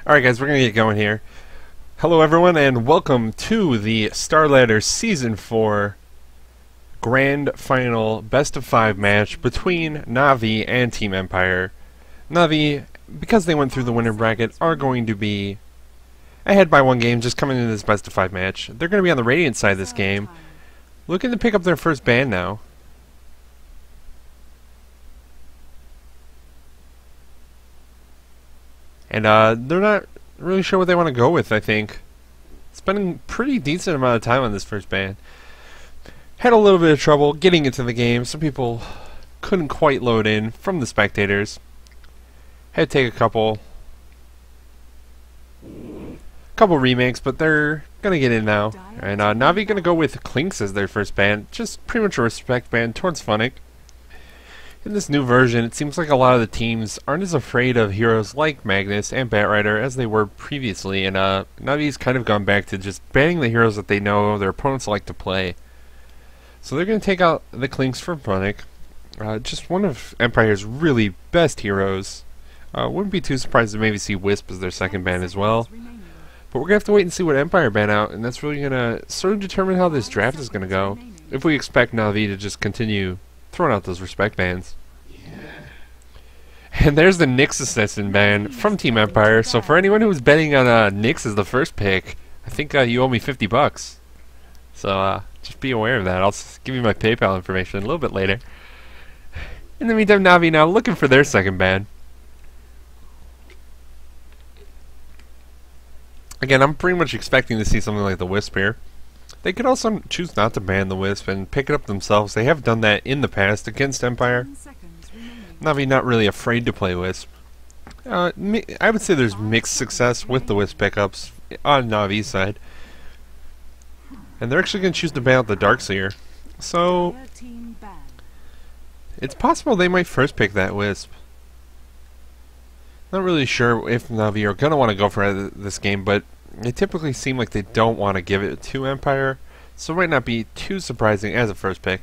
Alright guys, we're gonna get going here. Hello everyone and welcome to the Starladder Season 4 Grand Final Best of 5 match between Na'Vi and Team Empire. Na'Vi, because they went through the winner bracket, are going to be ahead by one game just coming into this Best of 5 match. They're going to be on the Radiant side of this game, looking to pick up their first ban now. And they're not really sure what they want to go with, I think. Spending a pretty decent amount of time on this first ban. Had a little bit of trouble getting into the game. Some people couldn't quite load in from the spectators. Had to take a couple remakes, but they're going to get in now. And Na'Vi going to go with Clinks as their first ban. Just pretty much a respect ban towards Funnick. In this new version, it seems like a lot of the teams aren't as afraid of heroes like Magnus and Batrider as they were previously, and Na'Vi's kind of gone back to just banning the heroes that they know their opponents like to play. So they're going to take out the Clinks from Funnick, just one of Empire's really best heroes. Wouldn't be too surprised to maybe see Wisp as their second ban as well. But we're going to have to wait and see what Empire ban out, and that's really going to sort of determine how this draft is going to go. If we expect Na'Vi to just continue throwing out those respect bans. And there's the Nyx assassin ban from Team Empire. So for anyone who was betting on Nyx as the first pick, I think you owe me $50. So just be aware of that. I'll give you my PayPal information a little bit later. In the meantime, Na'Vi now looking for their second ban. Again, I'm pretty much expecting to see something like the Wisp here. They could also choose not to ban the Wisp and pick it up themselves. They have done that in the past against Empire. Na'Vi not really afraid to play Wisp. I would say there's mixed success with the Wisp pickups on Na'Vi's side. And they're actually going to choose to ban out the Darkseer. So it's possible they might first pick that Wisp. Not really sure if Na'Vi are going to want to go for this game, but they typically seem like they don't want to give it to Empire, so it might not be too surprising as a first pick.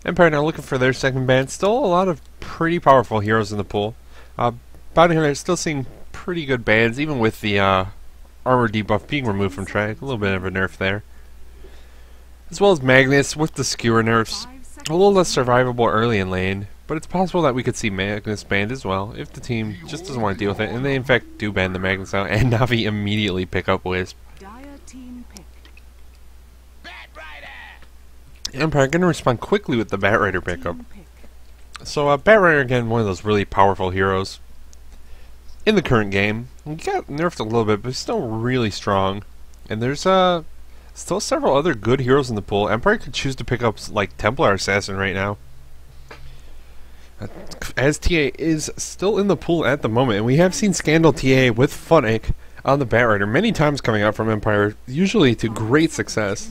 Empire now looking for their second ban. Still a lot of pretty powerful heroes in the pool. Bounty Hunter still seeing pretty good bans, even with the armor debuff being removed from track. A little bit of a nerf there. As well as Magnus with the skewer nerfs. A little less survivable early in lane, but it's possible that we could see Magnus banned as well if the team just doesn't want to deal with it. And they in fact do ban the Magnus out, and Na'Vi immediately pick up Wisp. Empire going to respond quickly with the Batrider pickup. So Batrider again, one of those really powerful heroes in the current game. He got nerfed a little bit, but he's still really strong. And there's still several other good heroes in the pool. Empire could choose to pick up like Templar Assassin right now, as TA is still in the pool at the moment, and we have seen Scandal TA with Funnick on the Batrider many times coming out from Empire, usually to great success.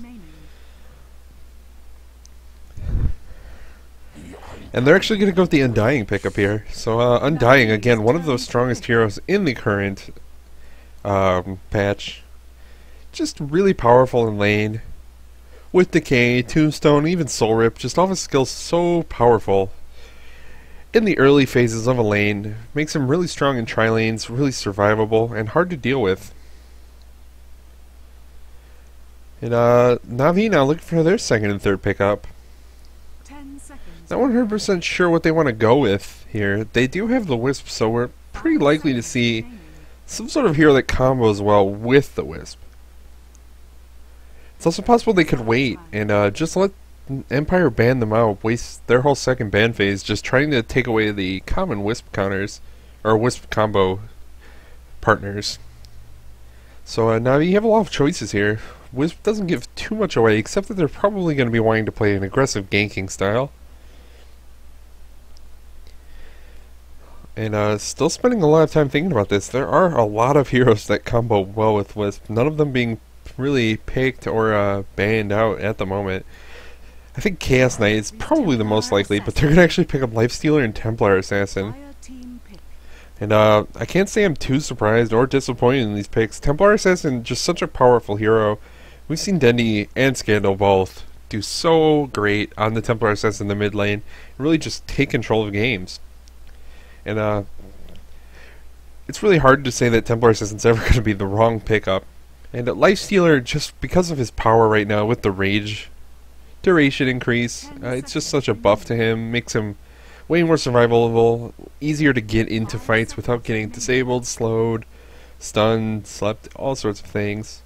And they're actually going to go with the Undying pickup here. So Undying, again, one of the strongest heroes in the current patch. Just really powerful in lane. With Decay, Tombstone, even Soul Rip, just all of his skills so powerful in the early phases of a lane. Makes him really strong in tri-lanes, really survivable, and hard to deal with. And Na'Vi now looking for their second and third pickup. Not 100% sure what they want to go with here. They do have the Wisp, so we're pretty likely to see some sort of hero that combos well with the Wisp. It's also possible they could wait and just let Empire ban them out, waste their whole second ban phase just trying to take away the common Wisp counters, or Wisp combo partners. So now you have a lot of choices here. Wisp doesn't give too much away, except that they're probably going to be wanting to play an aggressive ganking style. And still spending a lot of time thinking about this. There are a lot of heroes that combo well with Wisp, none of them being really picked or banned out at the moment. I think Chaos Knight is probably the most likely, but they're going to actually pick up Lifestealer and Templar Assassin. And I can't say I'm too surprised or disappointed in these picks. Templar Assassin, just such a powerful hero. We've seen Dendy and Scandal both do so great on the Templar Assassin in the mid lane. Really just take control of games. And it's really hard to say that Templar Assassin's ever going to be the wrong pickup. And Lifestealer, just because of his power right now with the rage duration increase, it's just such a buff to him, makes him way more survivable, easier to get into fights without getting disabled, slowed, stunned, slept, all sorts of things.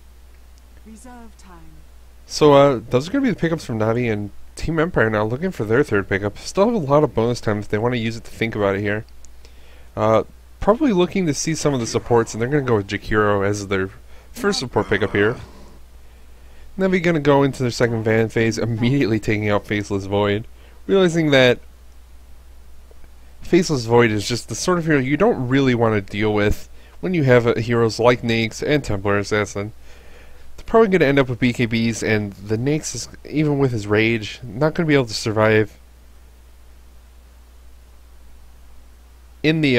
So those are going to be the pickups from Navi, and Team Empire now looking for their third pickup. Still have a lot of bonus time if they want to use it to think about it here. Probably looking to see some of the supports, and they're going to go with Jakiro as their first support pickup here. Navi going to go into their second van phase, immediately taking out Faceless Void, realizing that Faceless Void is just the sort of hero you don't really want to deal with when you have heroes like Nyx and Templar Assassin. They're probably going to end up with BKBs, and the Nyx is, even with his rage, not going to be able to survive in the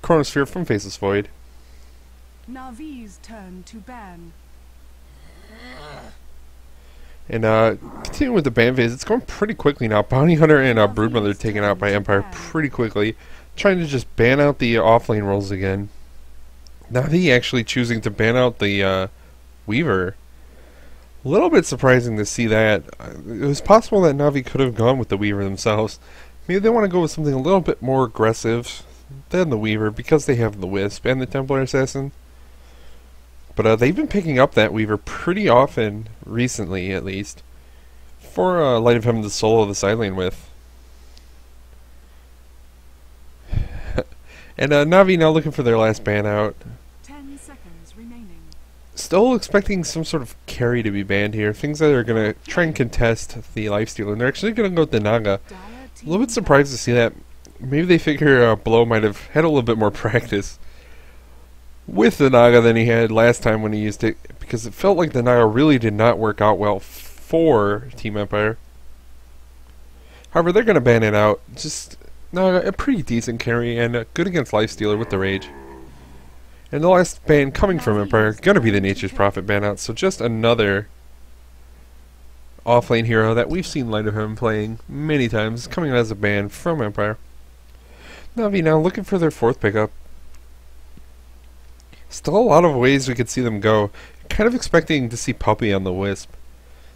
Chronosphere from Faceless Void. Navi's turn to ban. And continuing with the ban phase, it's going pretty quickly now. Bounty Hunter and Broodmother taken out by Empire pretty quickly, trying to just ban out the offlane roles again. Navi actually choosing to ban out the Weaver. A little bit surprising to see that. It was possible that Navi could have gone with the Weaver themselves. Maybe they want to go with something a little bit more aggressive than the Weaver because they have the Wisp and the Templar Assassin. But they've been picking up that Weaver pretty often, recently at least, for Light of Heaven to solo the side lane with. And Navi now looking for their last ban out. 10 seconds remaining. Still expecting some sort of carry to be banned here. Things that are going to try and contest the Lifestealer. And they're actually going to go with the Naga. A little bit surprised to see that. Maybe they figure Blow might have had a little bit more practice with the Naga than he had last time when he used it, because it felt like the Naga really did not work out well for Team Empire. However, they're going to ban it out. Just Naga, a pretty decent carry, and good against Lifestealer with the Rage. And the last ban coming from Empire, going to be the Nature's Prophet ban out, so just another offlane hero that we've seen Light of Heaven playing many times, coming out as a ban from Empire. Navi now looking for their fourth pickup. Still a lot of ways we could see them go. Kind of expecting to see Puppy on the Wisp.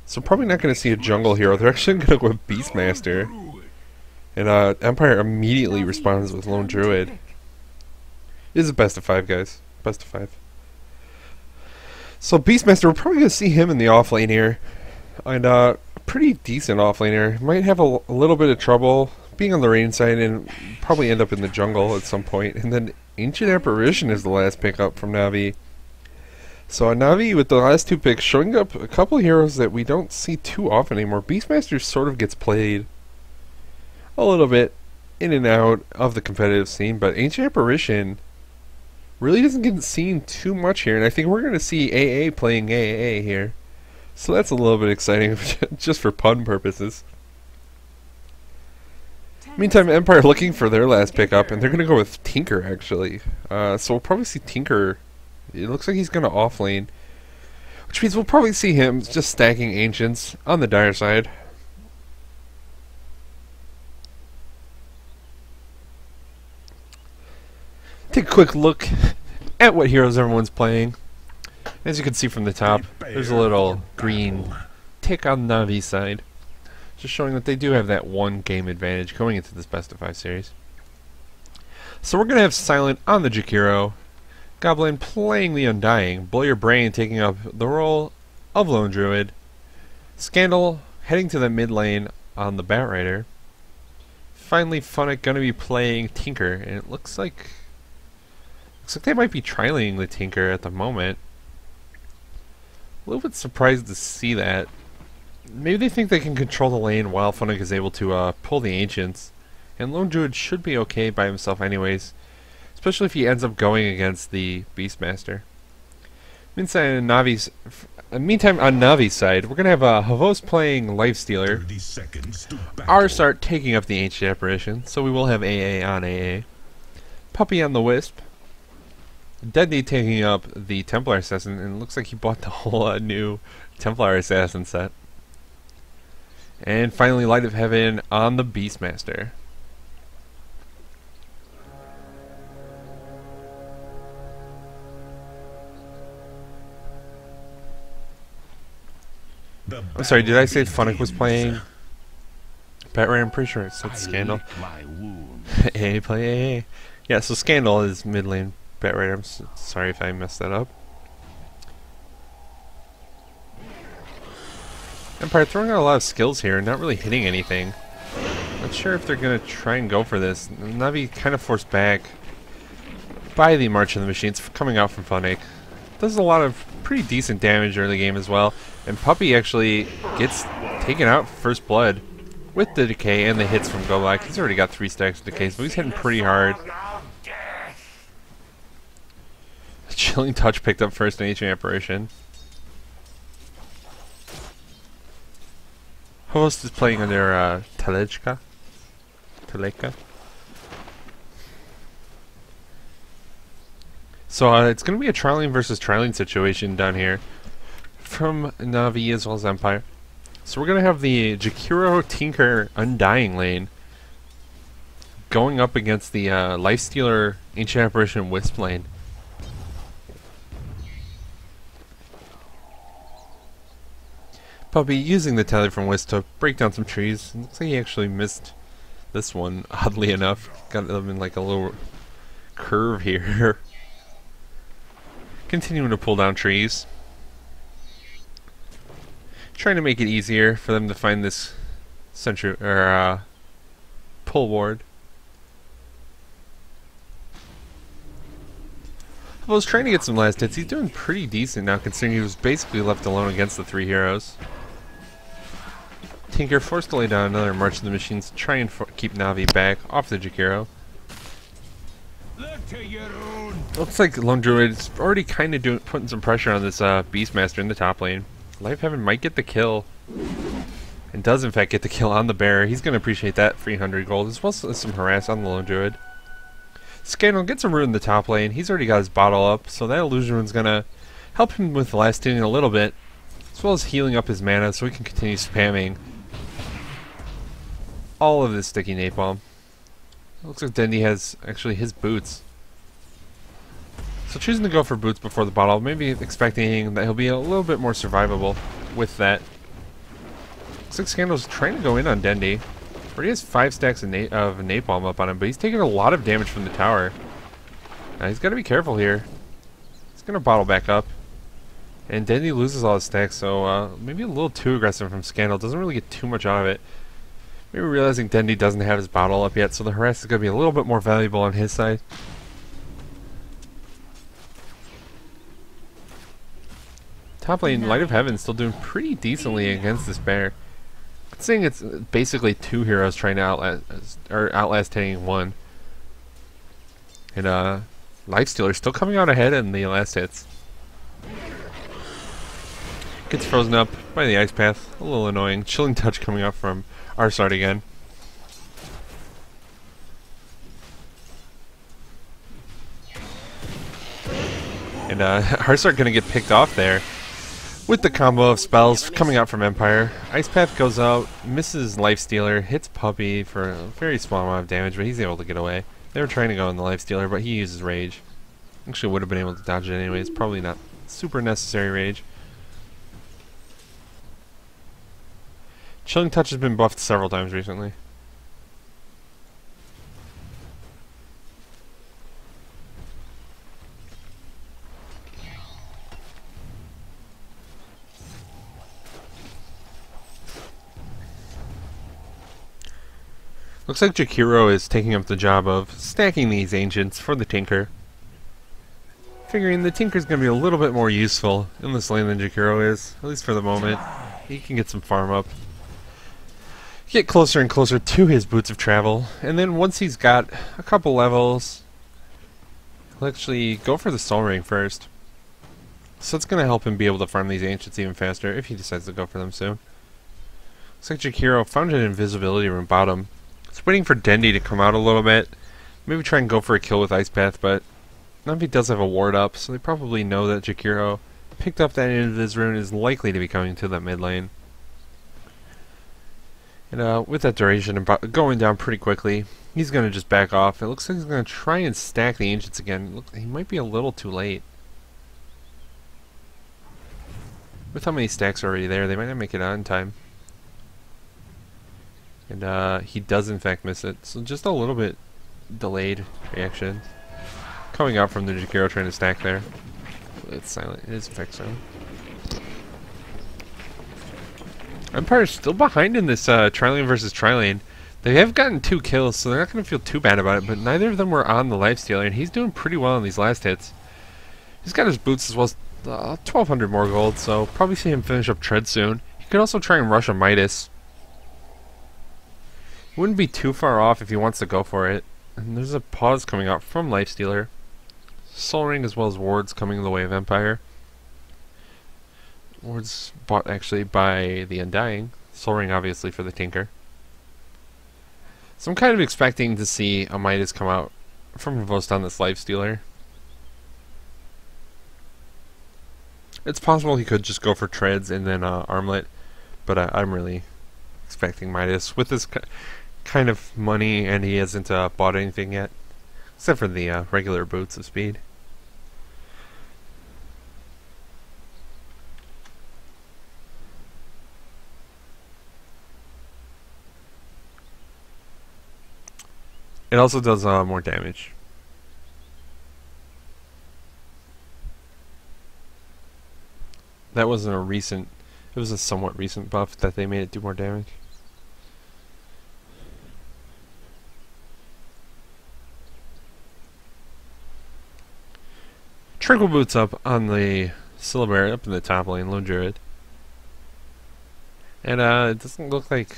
So probably not going to see a jungle hero. They're actually going to go with Beastmaster. And Empire immediately responds with Lone Druid. This is a best of 5, guys. Best of 5. So Beastmaster, we're probably going to see him in the offlane here. And a pretty decent offlaner. Might have a little bit of trouble being on the range side and probably end up in the jungle at some point. And then Ancient Apparition is the last pickup from Navi. So Navi with the last 2 picks showing up a couple of heroes that we don't see too often anymore. Beastmaster sort of gets played a little bit in and out of the competitive scene, but Ancient Apparition really doesn't get seen too much here, and I think we're going to see AA playing AA here. So that's a little bit exciting just for pun purposes. Meantime, Empire looking for their last pickup, and they're going to go with Tinker, actually. So we'll probably see Tinker. It looks like he's going to offlane, which means we'll probably see him just stacking Ancients on the dire side. Take a quick look at what heroes everyone's playing. As you can see from the top, there's a little green tick on Navi's side. Just showing that they do have that 1 game advantage going into this best of 5 series. So we're going to have Silent on the Jakiro, Goblin playing the Undying, Blow Your Brain taking up the role of Lone Druid, Scandal heading to the mid lane on the Batrider. Finally, Funnick going to be playing Tinker, and it looks like they might be trialing the Tinker at the moment. A little bit surprised to see that. Maybe they think they can control the lane while Funnick is able to pull the Ancients. And Lone Druid should be okay by himself anyways, especially if he ends up going against the Beastmaster. Meantime, on Navi's side, we're going to have Havos playing Lifestealer, Arsart taking up the Ancient Apparition, so we will have AA on AA, Puppy on the Wisp, Deadly taking up the Templar Assassin, and it looks like he bought the whole new Templar Assassin set. And finally, Light of Heaven on the Beastmaster. I'm sorry, did I say Funnick was playing Batraider? I'm pretty sure it said Scandal. A play A. Yeah, so Scandal is mid lane Batraider. I'm sorry if I messed that up. Empire throwing out a lot of skills here, not really hitting anything. Not sure if they're going to try and go for this. Navi kind of forced back by the March of the Machines coming out from Funnick. Does a lot of pretty decent damage early game as well. And Puppy actually gets taken out first blood with the decay and the hits from Go Black. He's already got 3 stacks of decay, so he's hitting pretty hard. Chilling Touch picked up first in Ancient Apparition. Host is playing under Teleka. So it's going to be a Trilane versus Trilane situation down here from Navi as well as Empire. So we're going to have the Jakiro Tinker Undying lane going up against the Lifestealer Ancient Apparition Wisp lane. Puppy using the tether from Wisp to break down some trees. It looks like he actually missed this one, oddly enough. Got them in like a little curve here. Continuing to pull down trees. Trying to make it easier for them to find this sentry or pull ward. I was trying to get some last hits. He's doing pretty decent now considering he was basically left alone against the 3 heroes. Tinker forced to lay down another March of the Machines to try and keep Navi back off the Jakiro. Looks like Lone Druid's already kind of putting some pressure on this Beastmaster in the top lane. Life Heaven might get the kill. And does in fact get the kill on the bear. He's going to appreciate that 300 gold as well as some harass on the Lone Druid. Scandal gets a rune in the top lane. He's already got his bottle up, so that illusion rune's going to help him with last hitting a little bit, as well as healing up his mana so he can continue spamming all of this sticky napalm. Looks like Dendi has actually his boots. So choosing to go for boots before the bottle, maybe expecting that he'll be a little bit more survivable with that. Looks like Scandal's trying to go in on Dendi. Already has 5 stacks of napalm up on him, but he's taking a lot of damage from the tower. Now he's got to be careful here. He's going to bottle back up. And Dendi loses all his stacks, so maybe a little too aggressive from Scandal. Doesn't really get too much out of it. Maybe realizing Dendi doesn't have his bottle up yet, so the harass is going to be a little bit more valuable on his side. Top lane, Light of Heaven still doing pretty decently against this bear. Considering it's basically 2 heroes trying to outlast hitting 1. And Lifestealer still coming out ahead in the last hits. Gets frozen up by the Ice Path. A little annoying. Chilling Touch coming up from Arsart again. And Arsart gonna get picked off there with the combo of spells coming out from Empire. Ice Path goes out, misses Lifestealer, hits Puppy for a very small amount of damage, but he's able to get away. They were trying to go on the Lifestealer, but he uses Rage. Actually would have been able to dodge it anyways. Probably not super necessary Rage. Chilling Touch has been buffed several times recently. Looks like Jakiro is taking up the job of stacking these ancients for the Tinker. Figuring the Tinker's going to be a little bit more useful in this lane than Jakiro is, at least for the moment. He can get some farm up. Get closer and closer to his Boots of Travel, and then once he's got a couple levels, he'll actually go for the Soul Ring first. So it's going to help him be able to farm these ancients even faster if he decides to go for them soon. Looks like Jakiro found an invisibility room bottom. It's waiting for Dendi to come out a little bit. Maybe try and go for a kill with Ice Path, but Navi does have a ward up, so they probably know that Jakiro picked up that invis rune is likely to be coming to that mid lane. And with that duration going down pretty quickly, he's going to just back off. It looks like he's going to try and stack the ancients again. Look, he might be a little too late. With how many stacks are already there, they might not make it on time. And he does in fact miss it, so just a little bit delayed reaction. Coming out from the Jakiro trying to stack there. It's silent. It is in fact silent. Empire's still behind in this tri-lane versus tri-lane. They have gotten 2 kills, so they're not going to feel too bad about it, but neither of them were on the lifestealer, and he's doing pretty well in these last hits. He's got his boots as well as 1,200 more gold, so probably see him finish up Tread soon. He could also try and rush a Midas. Wouldn't be too far off if he wants to go for it. And there's a pause coming out from Lifestealer. Soul Ring as well as wards coming in the way of Empire. Wards bought actually by the Undying. Soul Ring obviously for the Tinker. So I'm kind of expecting to see a Midas come out from Provost on this Lifestealer. It's possible he could just go for Treads and then Armlet, but I'm really expecting Midas with this kind of money, and he hasn't bought anything yet, except for the regular boots of speed. It also does more damage. That wasn't a recent, it was a somewhat recent buff that they made it do more damage. Trickle Boots up on the Syllabary, up in the top lane, Lone Druid. And it doesn't look like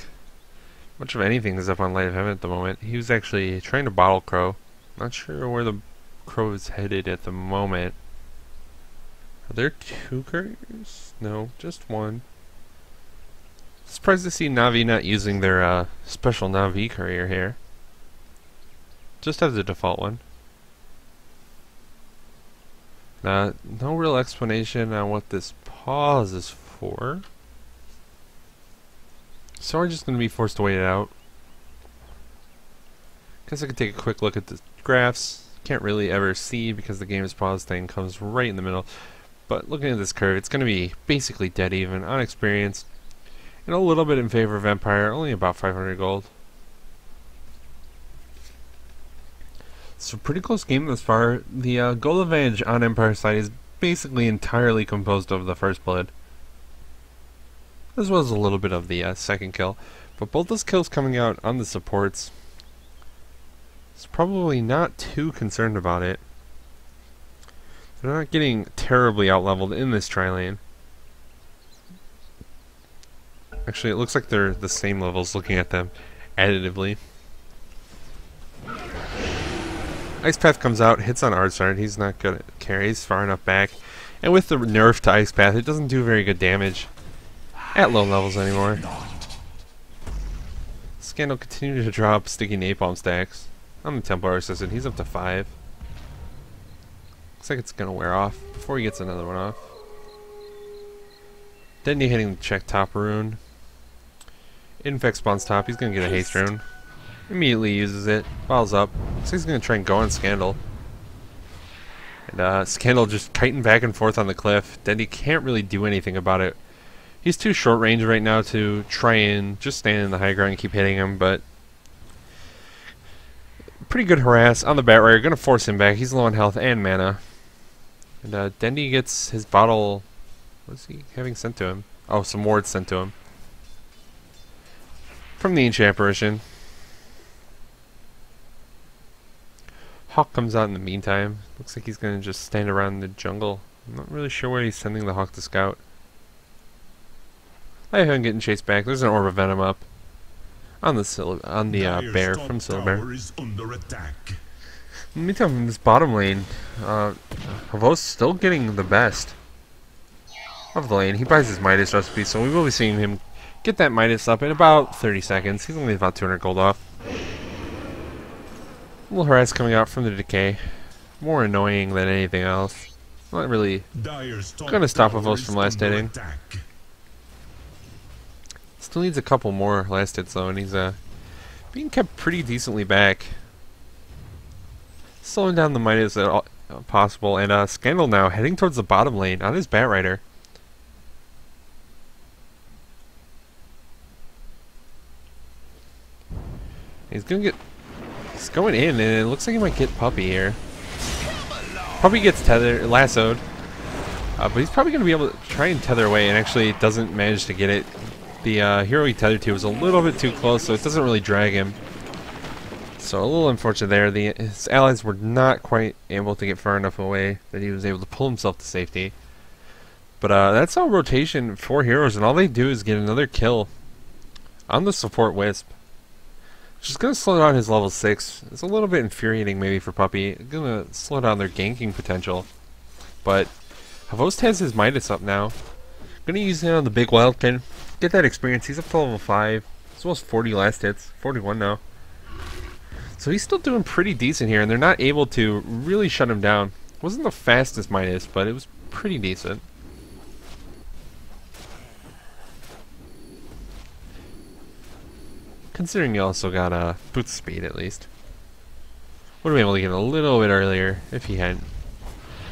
much of anything is up on Light of Heaven at the moment. He was actually trying to bottle Crow. Not sure where the Crow is headed at the moment. Are there 2 couriers? No, just 1. Surprised to see Na'Vi not using their special Na'Vi courier here. Just have the default one. No real explanation on what this pause is for. So we're just going to be forced to wait it out. Guess I could take a quick look at the graphs. Can't really ever see because the game is paused thing comes right in the middle. But looking at this curve, it's going to be basically dead even on experience. And a little bit in favor of Empire, only about 500 gold. So pretty close game thus far. The gold advantage on Empire's side is basically entirely composed of the first blood, as well as a little bit of the second kill. But both those kills coming out on the supports. It's probably not too concerned about it. They're not getting terribly out-leveled in this tri-lane. Actually, it looks like they're the same levels looking at them additively. Ice Path comes out, hits on Ardsard. He's not good at carries, far enough back. And with the nerf to Ice Path, it doesn't do very good damage at low levels anymore. Scandal continued to drop sticky napalm stacks on the Templar Assistant. He's up to 5. Looks like it's gonna wear off before he gets another one off. Dendy hitting the check top rune. Infect spawns top. He's gonna get a haste rune. Immediately uses it. Falls up. Looks like he's gonna try and go on Scandal. And Scandal just kiting back and forth on the cliff. Dendy can't really do anything about it. He's too short range right now to try and just stand in the high ground and keep hitting him, but pretty good harass on the Batrider. Gonna force him back. He's low on health and mana. And Dendy gets his bottle. What is he having sent to him? Oh, some wards sent to him from the Ancient Apparition. Hawk comes out in the meantime. Looks like he's gonna just stand around the jungle. I'm not really sure where he's sending the Hawk to scout. I have him getting chased back. There's an Orb of Venom up on the bear from Silver. In the meantime, in this bottom lane, Havos still getting the best of the lane. He buys his Midas recipe, so we will be seeing him get that Midas up in about 30 seconds. He's only about 200 gold off. A little harass coming out from the decay. More annoying than anything else. Not really gonna stop Havos from last hitting. Still needs a couple more last hits though, and he's being kept pretty decently back. Slowing down the Midas at possible, and Scandal now heading towards the bottom lane on his Batrider. He's going in, and it looks like he might get Puppy here. Puppy gets lassoed, but he's probably going to be able to try and tether away, and actually doesn't manage to get it. The hero he tethered to was a little bit too close, so it doesn't really drag him. So a little unfortunate there. His allies were not quite able to get far enough away that he was able to pull himself to safety. But that's all rotation, 4 heroes, and all they do is get another kill on the support Wisp. Just gonna slow down his level 6. It's a little bit infuriating maybe for Puppy. Gonna slow down their ganking potential. But Havost has his Midas up now. Gonna use it on the big Wildkin. Get that experience. He's up to level 5. He's almost 40 last hits. 41 now. So he's still doing pretty decent here, and they're not able to really shut him down. Wasn't the fastest Midas, but it was pretty decent. Considering you also got boot speed at least. Would have been able to get a little bit earlier if he hadn't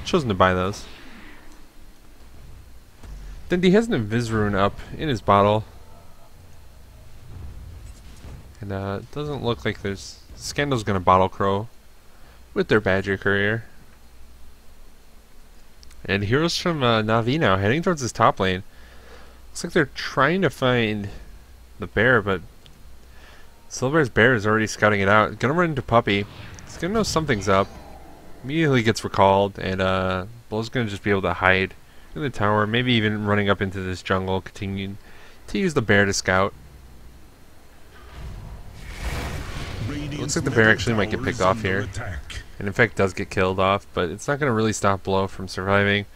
chosen to buy those. Then he has an Invis rune up in his bottle. And it doesn't look like there's... Scandal's gonna bottle crow with their Badger Courier. And heroes from Na'Vi now heading towards his top lane. Looks like they're trying to find the bear, but Silver's bear is already scouting it out. Gonna run into Puppy. He's gonna know something's up. Immediately gets recalled, and Bull's gonna just be able to hide in the tower, maybe even running up into this jungle, continuing to use the bear to scout. Looks like the bear actually might get picked off here, and in fact does get killed off, but it's not going to really stop Blow from surviving.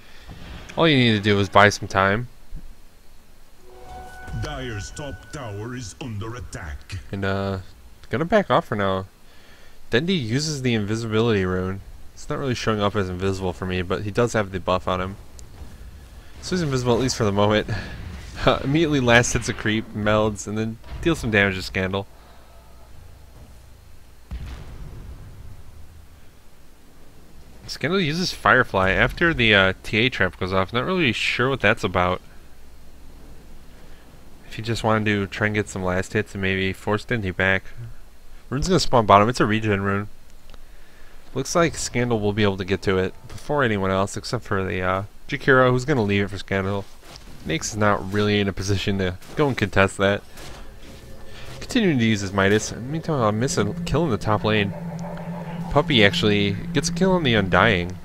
All you need to do is buy some time. Dire's top tower is under attack. And gonna back off for now. Dendi uses the invisibility rune. It's not really showing up as invisible for me, but he does have the buff on him. So he's invisible at least for the moment. Immediately last hits a creep, melds, and then deals some damage to Scandal. Scandal uses Firefly after the TA trap goes off. Not really sure what that's about. If you just wanted to try and get some last hits and maybe force Dendi back. Rune's gonna spawn bottom. It's a regen rune. Looks like Scandal will be able to get to it before anyone else, except for the Jakiro, who's gonna leave it for Scandal. Nyx is not really in a position to go and contest that. Continuing to use his Midas. In the meantime, I'll miss a kill in the top lane. Puppy actually gets a kill on the Undying.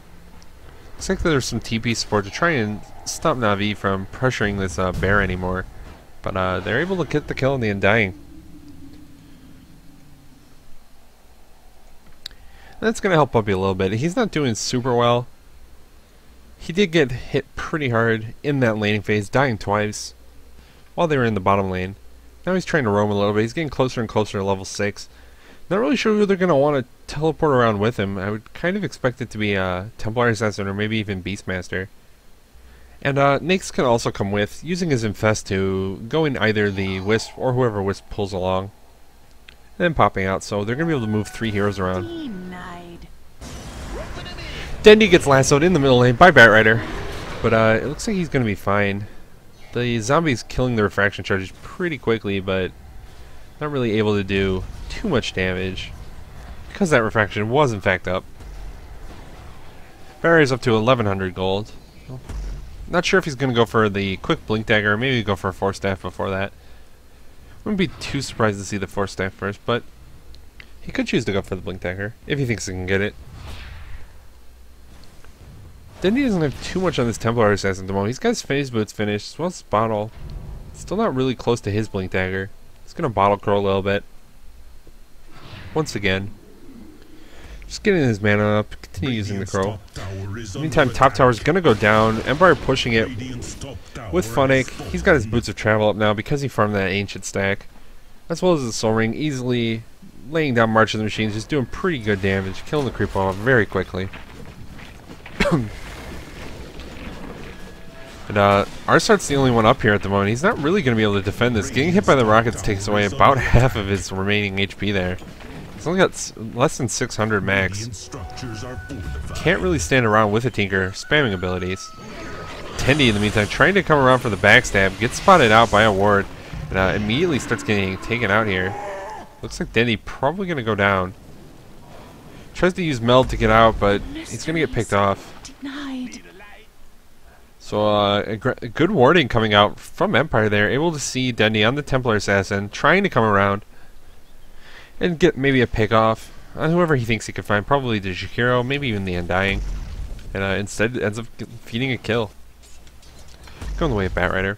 Looks like there's some TP support to try and stop Na'Vi from pressuring this bear anymore. But they're able to get the kill on the Undying. That's going to help Puppy a little bit. He's not doing super well. He did get hit pretty hard in that laning phase, dying twice while they were in the bottom lane. Now he's trying to roam a little bit. He's getting closer and closer to level 6. Not really sure who they're going to want to teleport around with him. I would kind of expect it to be Templar Assassin or maybe even Beastmaster. And Nyx can also come with, using his Infest to go in either the Wisp or whoever Wisp pulls along. And then popping out, so they're going to be able to move 3 heroes around. Dendi gets lassoed in the middle lane by Batrider, but it looks like he's going to be fine. The zombie's killing the refraction charges pretty quickly, but not really able to do too much damage because that refraction was in fact up. Barrier's up to 1100 gold. Not sure if he's going to go for the quick blink dagger or maybe go for a force staff before that. Wouldn't be too surprised to see the force staff first, but he could choose to go for the blink dagger if he thinks he can get it. Dendi doesn't have too much on this Templar Assassin at the moment. He's got his phase boots finished, as well as his bottle. Still not really close to his blink dagger. He's going to bottle crow a little bit. Once again. Just getting his mana up, continue using the crow. Meantime, top tower's going to go down. Empire pushing it with Funnick. He's got his boots of travel up now because he farmed that ancient stack. As well as the soul ring, easily laying down March of the Machines, just doing pretty good damage, killing the creep off very quickly. And Arsart's the only one up here at the moment. He's not really going to be able to defend this. Getting hit by the rockets takes away about half of his remaining HP there. He's only got less than 600 max. Can't really stand around with a Tinker, spamming abilities. Dendi, in the meantime, trying to come around for the backstab, gets spotted out by a ward, and immediately starts getting taken out here. Looks like Dendy probably gonna go down. Tries to use Meld to get out, but he's gonna get picked off. Denied. So a good warning coming out from Empire there, able to see Dendy on the Templar Assassin, trying to come around and get maybe a pick off on whoever he thinks he could find, probably the Jakiro, maybe even the Undying, and instead ends up feeding a kill. Going the way of Batrider.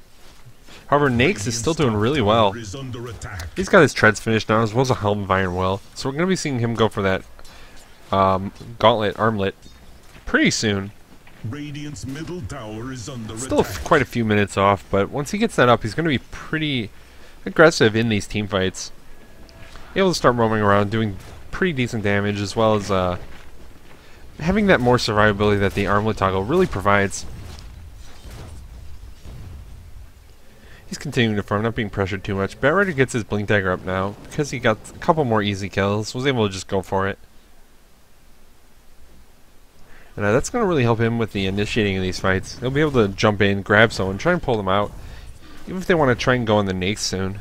However, Nakes is still doing really well. He's got his treads finished now, as well as a Helm of Iron Will, so we're going to be seeing him go for that Gauntlet, Armlet, pretty soon. Radiant's middle tower is under Still attack. quite a few minutes off, but once he gets that up, he's going to be pretty aggressive in these team fights. Able to start roaming around, doing pretty decent damage, as well as having that more survivability that the Armlet toggle really provides. He's continuing to farm, not being pressured too much. Batrider gets his Blink Dagger up now, because he got a couple more easy kills, was able to just go for it. And that's going to really help him with the initiating of these fights. He'll be able to jump in, grab someone, try and pull them out. Even if they want to try and go on the Nakes soon.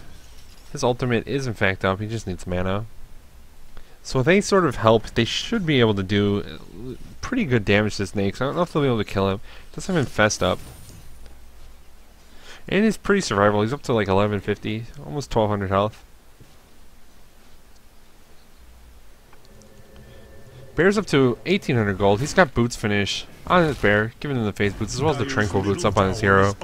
His ultimate is in fact up, he just needs mana. So with any sort of help, they should be able to do pretty good damage to this Nakes. I don't know if they'll be able to kill him. Does have Infest up. And he's pretty survivable. He's up to like 1150, almost 1200 health. Bear's up to 1800 gold. He's got boots finish on his bear, giving him the phase boots as well as the tranquil boots up on his hero.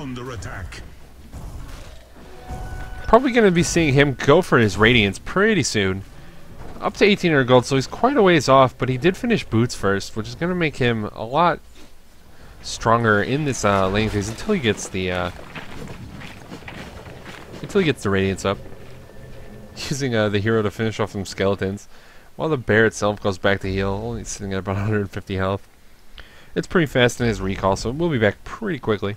Probably going to be seeing him go for his radiance pretty soon. Up to 1800 gold, so he's quite a ways off, but he did finish boots first, which is going to make him a lot stronger in this laning phase until he gets the radiance up. Using the hero to finish off some skeletons. While the bear itself goes back to heal, only sitting at about 150 health. It's pretty fast in his recall, so we'll be back pretty quickly.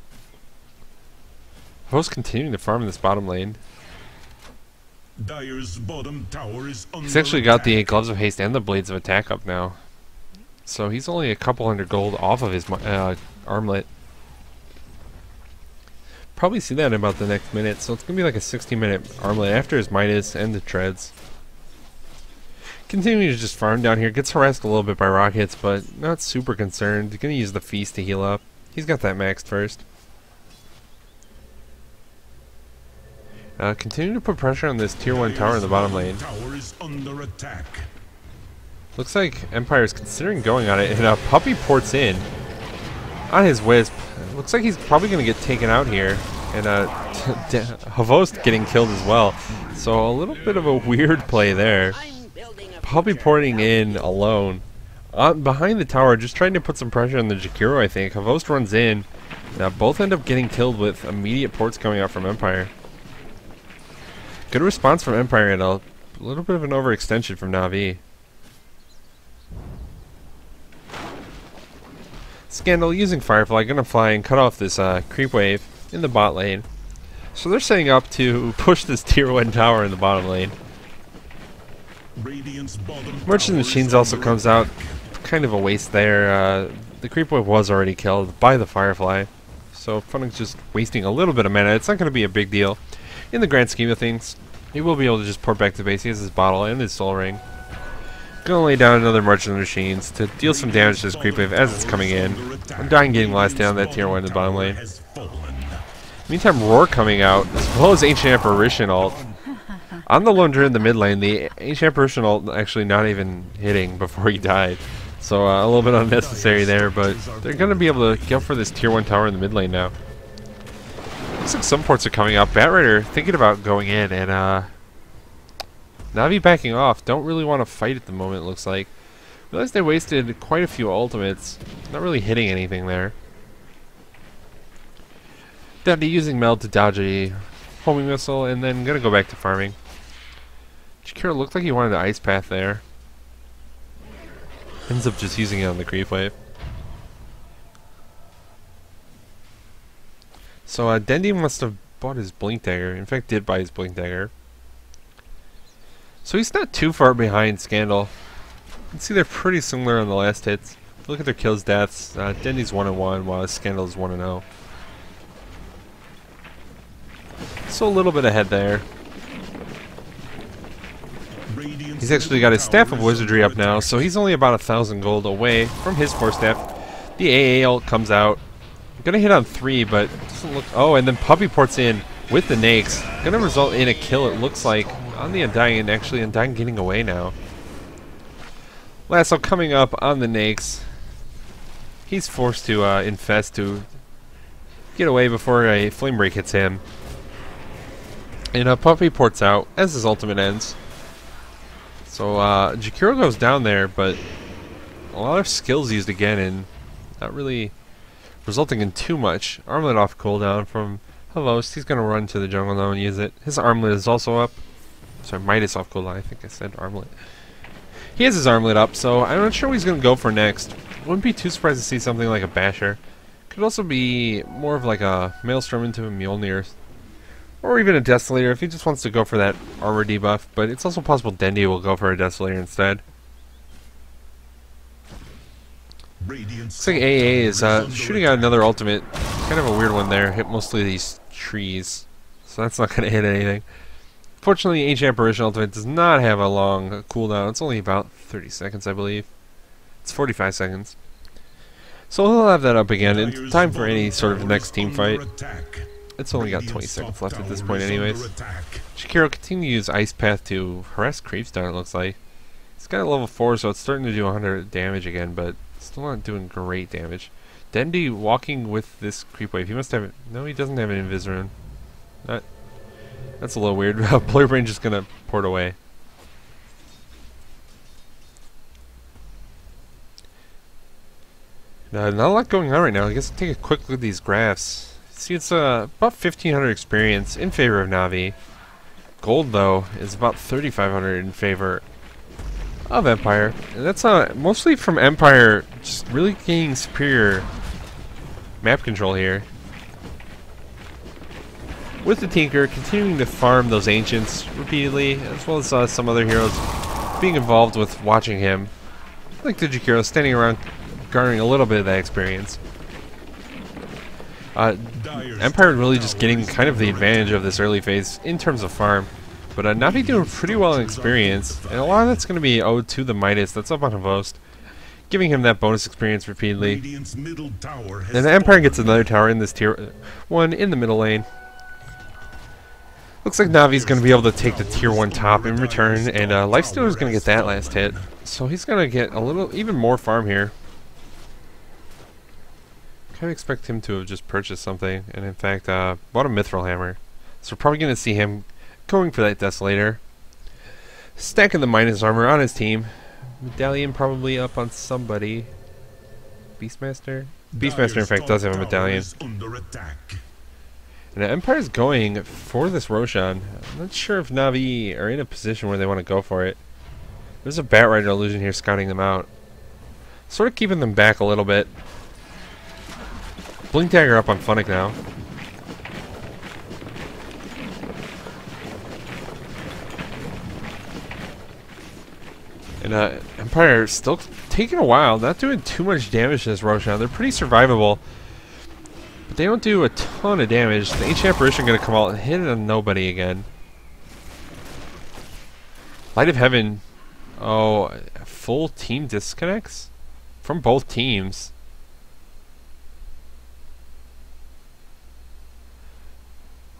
Host continuing to farm in this bottom lane. Dire's bottom tower is under He's actually got the attack. Gloves of Haste and the Blades of Attack up now. So he's only a couple hundred gold off of his armlet. Probably see that in about the next minute, so it's going to be like a 60-minute armlet after his Midas and the treads. Continuing to just farm down here, gets harassed a little bit by rockets, but not super concerned. He's going to use the feast to heal up. He's got that maxed first. Continuing to put pressure on this tier 1 tower in the bottom lane. Tower is under attack. Looks like Empire is considering going on it, and Puppy ports in on his Wisp. Looks like he's probably going to get taken out here, and Havost getting killed as well. So a little bit of a weird play there. Puppy porting in alone. Behind the tower, just trying to put some pressure on the Jakiro, I think. Havost runs in. Both end up getting killed with immediate ports coming out from Empire. Good response from Empire and a little bit of an overextension from Na'Vi. Scandal using Firefly, gonna fly and cut off this creep wave in the bot lane. So they're setting up to push this tier 1 tower in the bottom lane. Radiant's bottom Merchant tower Machines is also under comes attack. out. Kind of a waste there. The creep wave was already killed by the Firefly. So Funning's just wasting a little bit of mana. It's not going to be a big deal in the grand scheme of things. He will be able to just port back to base. He has his bottle and his soul ring. Gonna lay down another Merchant Machines to deal some damage to this creep wave as it's coming in. Undying getting last down that tier 1 in the bottom lane. Meantime, Roar coming out, as well as Ancient Apparition ult. On the Lone Druid in the mid lane, the Ancient Apparition ult actually not even hitting before he died. So a little bit unnecessary there, but they're going to be able to go for this tier 1 tower in the mid lane now. Looks like some ports are coming up. Batrider thinking about going in, and Na'Vi backing off. Don't really want to fight at the moment, it looks like. Realize they wasted quite a few ultimates. Not really hitting anything there. Down to using Meld to dodge a homing missile, and then gonna go back to farming. Jakiro looked like he wanted the ice path there. Ends up just using it on the creep wave. So Dendi must have bought his Blink Dagger. In fact, did buy his Blink Dagger. So he's not too far behind Scandal. You can see they're pretty similar on the last hits. Look at their kills, deaths. Dendi's 1-1, while Scandal's 1-0. So a little bit ahead there. Radiant's He's actually got his Staff of Wizardry up now, so he's only about 1,000 gold away from his 4-staff. The AA ult comes out. Gonna hit on 3, but doesn't look... Oh, and then Puppy ports in with the Nakes. Gonna result in a kill, it looks like, on the Undying, and actually Undying getting away now. Lasso coming up on the Nakes. He's forced to infest to get away before a Flame Break hits him. And Puppy ports out as his ultimate ends. So Jakiro goes down there, but a lot of skills used again and not really resulting in too much. Armlet off cooldown from Hellos. He's going to run to the jungle now and use it. His armlet is also up. Sorry, Midas off cooldown. I think I said armlet. He has his armlet up, so I'm not sure what he's going to go for next. Wouldn't be too surprised to see something like a Basher. Could also be more of like a Maelstrom into a Mjolnir. Or even a Desolator if he just wants to go for that armor debuff. But it's also possible Dendi will go for a Desolator instead. Looks like AA is shooting out another ultimate. Kind of a weird one there. Hit mostly these trees. So that's not going to hit anything. Fortunately, Ancient Apparition ultimate does not have a long cooldown. It's only about 30 seconds, I believe. It's 45 seconds. So he'll have that up again in time for any sort of next team fight. It's only got 20 seconds left at this point anyways. Shakiro continues Ice Path to harass Creepstone, it looks like. He's got a level 4, so it's starting to do 100 damage again, but still not doing great damage. Dendi walking with this creep wave. He must have... No, he doesn't have an Invis rune. That's a little weird. Blur Brain just gonna port away. Not a lot going on right now. I guess I'll take a quick look at these graphs. See, it's about 1,500 experience in favor of Na'Vi. Gold, though, is about 3,500 in favor of Empire. And that's mostly from Empire just really gaining superior map control here. With the Tinker continuing to farm those Ancients repeatedly, as well as some other heroes being involved with watching him. Like the Jakiro standing around garnering a little bit of that experience. Empire really just getting kind of the advantage of this early phase in terms of farm. But Na'Vi doing pretty well in experience, and a lot of that's going to be owed to the Midas that's up on Havost, giving him that bonus experience repeatedly. And the Empire gets another tower in this tier 1 in the middle lane. Looks like Navi's going to be able to take the tier 1 top in return, and Lifestealer's going to get that last hit. So he's going to get a little, even more farm here. Kind of expect him to have just purchased something, and in fact, bought a Mithril Hammer. So we're probably going to see him going for that Desolator. Stacking the Midas armor on his team. Medallion probably up on somebody. Beastmaster? Beastmaster, in fact, does have a medallion. And Empire's going for this Roshan. I'm not sure if Na'Vi are in a position where they want to go for it. There's a Batrider illusion here scouting them out. Sort of keeping them back a little bit. Blink Dagger up on Funnick now. And Empire still taking a while, not doing too much damage to this Roshan. They're pretty survivable. But they don't do a ton of damage. The Ancient Apparition going to come out and hit it on nobody again. Light of Heaven. Oh, full team disconnects? From both teams.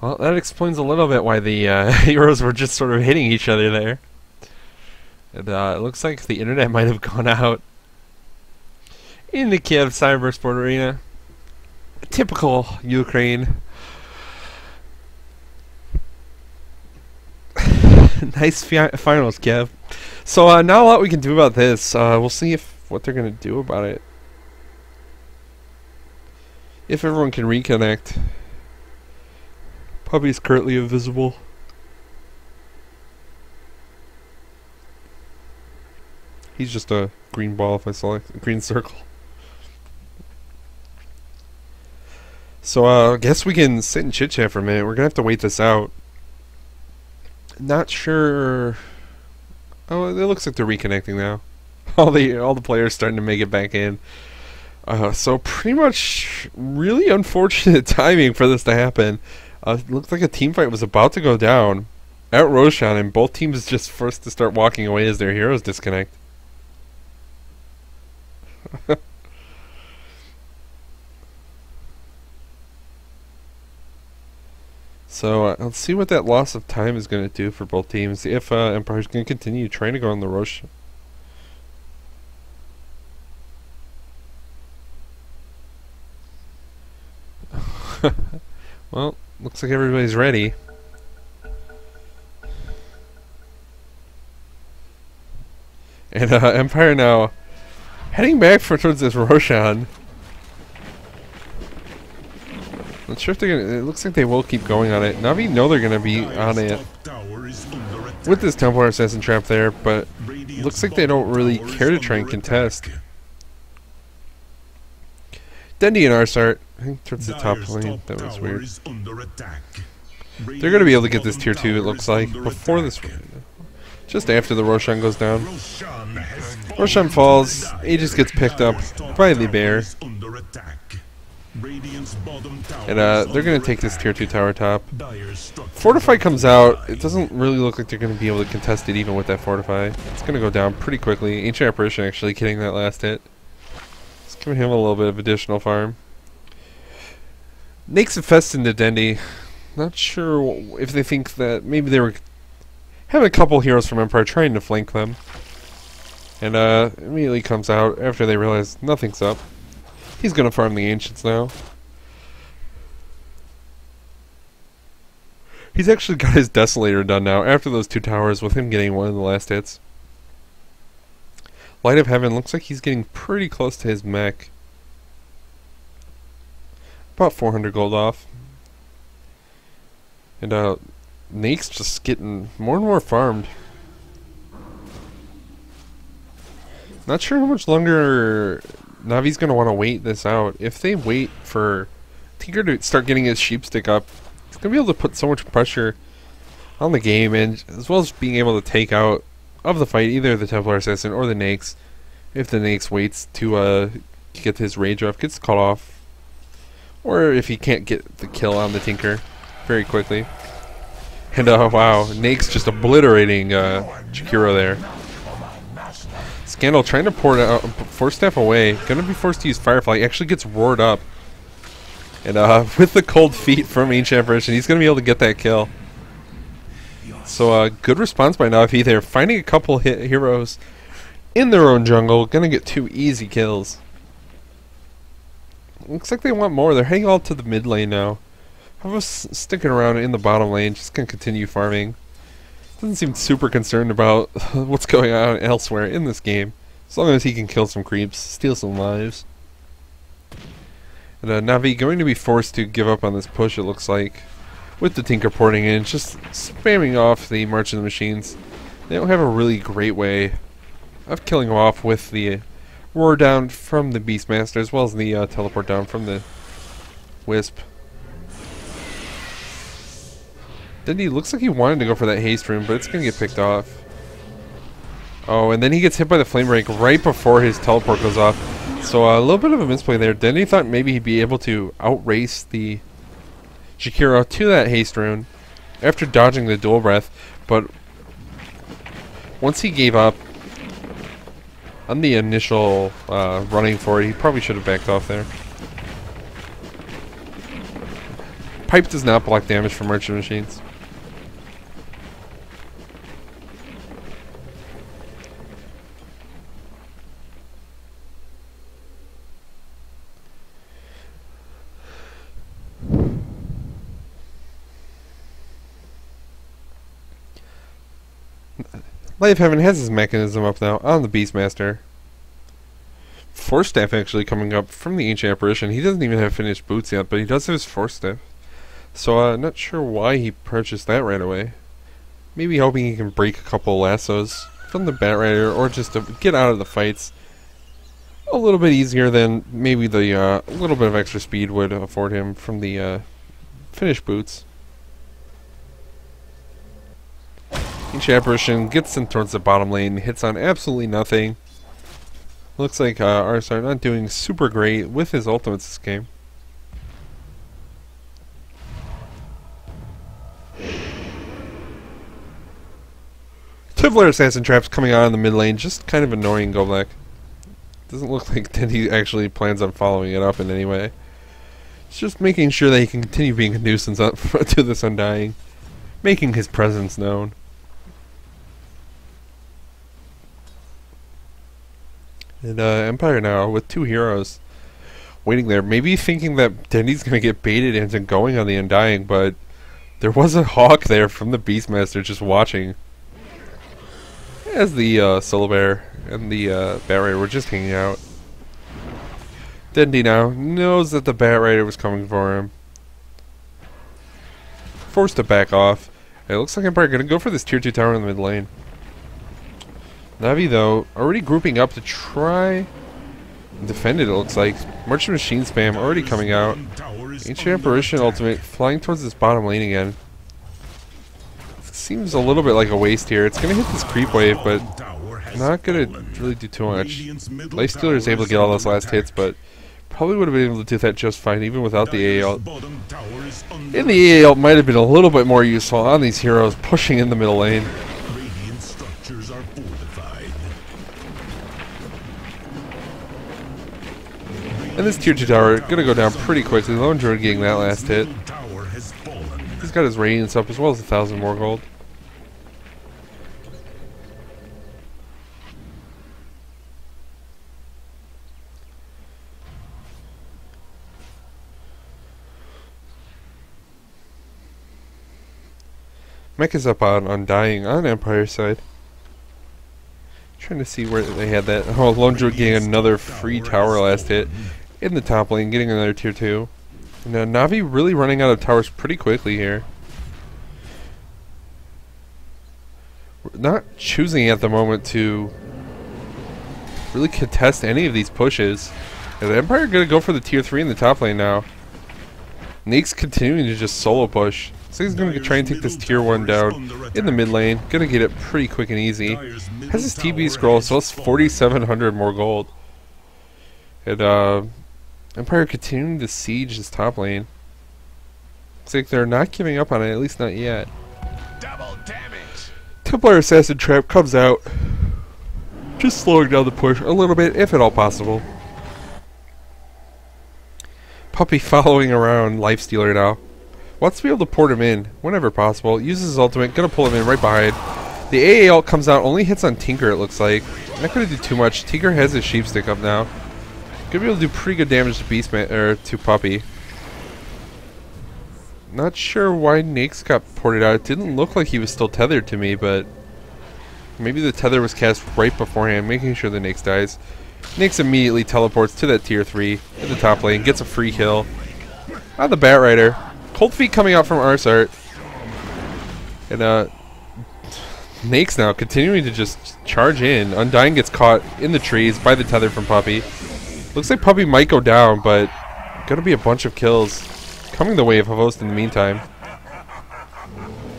Well, that explains a little bit why the heroes were just sort of hitting each other there. And, it looks like the internet might have gone out in the Kiev Cybersport Arena. Typical Ukraine. Nice finals, Kev. So not a lot we can do about this. We'll see what they're gonna do about it. If everyone can reconnect. Puppy's currently invisible. He's just a green ball if I select a green circle. So I guess we can sit and chit chat for a minute. We're gonna have to wait this out. Not sure. Oh, it looks like they're reconnecting now. All the players starting to make it back in. So pretty much really unfortunate timing for this to happen. It looked like a team fight was about to go down, at Roshan, and both teams just forced to start walking away as their heroes disconnect. So let's see what that loss of time is going to do for both teams. If Empire's going to continue trying to go on the Roshan. Well, looks like everybody's ready. And Empire now heading back towards this Roshan. Not sure if they're gonna. It looks like they will keep going on it. Navi know they're gonna be on it with this Templar Assassin trap there, but looks like they don't really care to try and contest. Dendi and Arsart, I think towards the top lane. That was weird. They're gonna be able to get this tier 2. It looks like before this. Just after the Roshan goes down. Roshan falls. Aegis gets picked up by the bear. And they're going to take this tier 2 tower top. Fortify comes out. It doesn't really look like they're going to be able to contest it even with that Fortify. It's going to go down pretty quickly. Ancient Apparition actually getting that last hit. It's giving him a little bit of additional farm. Nakes infest into Dendi. Not sure if they think that maybe they were having a couple heroes from Empire trying to flank them. And immediately comes out after they realize nothing's up. He's going to farm the Ancients now. He's actually got his Desolator done now after those 2 towers with him getting one of the last hits. Light of Heaven looks like he's getting pretty close to his mech. About 400 gold off. And Nake's just getting more and more farmed. Not sure how much longer Navi's going to want to wait this out. If they wait for Tinker to start getting his sheep stick up, it's going to be able to put so much pressure on the game, and as well as being able to take out of the fight either the Templar Assassin or the Nakes. If the Nakes waits to get his rage off, gets cut off, or if he can't get the kill on the Tinker very quickly. And wow, Nakes just obliterating Jakiro there. Scandal trying to pour it out, Force Staff away. Gonna be forced to use Firefly. He actually gets roared up. And with the cold feet from Ancient Apparition, he's gonna be able to get that kill. So good response by Navi there. Finding a couple heroes in their own jungle. Gonna get 2 easy kills. Looks like they want more. They're heading all to the mid lane now. I was sticking around in the bottom lane. Just gonna continue farming. Doesn't seem super concerned about what's going on elsewhere in this game, as long as he can kill some creeps, steal some lives. And Navi going to be forced to give up on this push, it looks like, with the Tinker porting in, just spamming off the March of the Machines. They don't have a really great way of killing them off with the roar down from the Beastmaster, as well as the teleport down from the Wisp. Dendi looks like he wanted to go for that haste rune, but it's going to get picked off. Oh, and then he gets hit by the flame break right before his teleport goes off. So a little bit of a misplay there. Dendi thought maybe he'd be able to outrace the Jakiro to that haste rune after dodging the dual breath, but once he gave up on the initial running for it, he probably should have backed off there. Pipe does not block damage from Merchant Machines. Light of Heaven has his mechanism up now on the Beastmaster. Force Staff actually coming up from the Ancient Apparition. He doesn't even have finished boots yet, but he does have his Force Staff. So not sure why he purchased that right away. Maybe hoping he can break a couple lassos from the Bat Rider, or just to get out of the fights a little bit easier than maybe the little bit of extra speed would afford him from the finished boots. Ancient Apparition gets him towards the bottom lane, hits on absolutely nothing. Looks like Arsar not doing super great with his ultimates this game. Templar Assassin Trap's coming out in the mid lane, just kind of annoying Goblek. Doesn't look like that he actually plans on following it up in any way. It's just making sure that he can continue being a nuisance up to this Undying. Making his presence known. And Empire now with 2 heroes waiting there. Maybe thinking that Dendy's going to get baited into going on the Undying, but there was a Hawk there from the Beastmaster just watching. As the Solar Bear and the Bat Rider were just hanging out. Dendy now knows that the Bat Rider was coming for him. Forced to back off. It looks like Empire going to go for this tier 2 tower in the mid lane. Navi, though, already grouping up to try and defend it, it looks like. Merchant Machine spam already coming out. Ancient Apparition ultimate flying towards this bottom lane again. Seems a little bit like a waste here. It's going to hit this creep wave, but not going to really do too much. Lifestealer is able to get all those last hits, but probably would have been able to do that just fine, even without the AA ult. And the AA ult might have been a little bit more useful on these heroes pushing in the middle lane. And this tier 2 tower gonna go down pretty quickly. Lone Druid getting that last hit. He's got his radiance up as well as 1,000 more gold. Mech is up on Undying on Empire side. Trying to see where they had that. Oh, Lone Druid getting another free tower last hit in the top lane, getting another tier 2. Now Navi really running out of towers pretty quickly here. We're not choosing at the moment to really contest any of these pushes. And the Empire are going to go for the tier 3 in the top lane now. Nake's continuing to just solo push. So he's going to try and take this tier 1 down in the mid lane. Going to get it pretty quick and easy. Has his TB scroll, so it's 4,700 more gold. And Empire continuing to siege this top lane. Looks like they're not giving up on it, at least not yet. Double damage. Templar Assassin Trap comes out. Just slowing down the push a little bit, if at all possible. Puppy following around Lifestealer now. Wants to be able to port him in whenever possible. Uses his ultimate, gonna pull him in right behind. The AA ult comes out, only hits on Tinker it looks like. Not gonna do too much. Tinker has his sheep stick up now. Gonna be able to do pretty good damage to Beastman or to Puppy. Not sure why Nake's got ported out. It didn't look like he was still tethered to me, but maybe the tether was cast right beforehand, making sure the Nake's dies. Nake's immediately teleports to that tier 3 in the top lane, gets a free kill on the Bat Rider. Cold Feet coming out from Arsart. And Nake's now continuing to just charge in. Undying gets caught in the trees by the tether from Puppy. Looks like Puppy might go down, but gonna be a bunch of kills coming the way of Host in the meantime.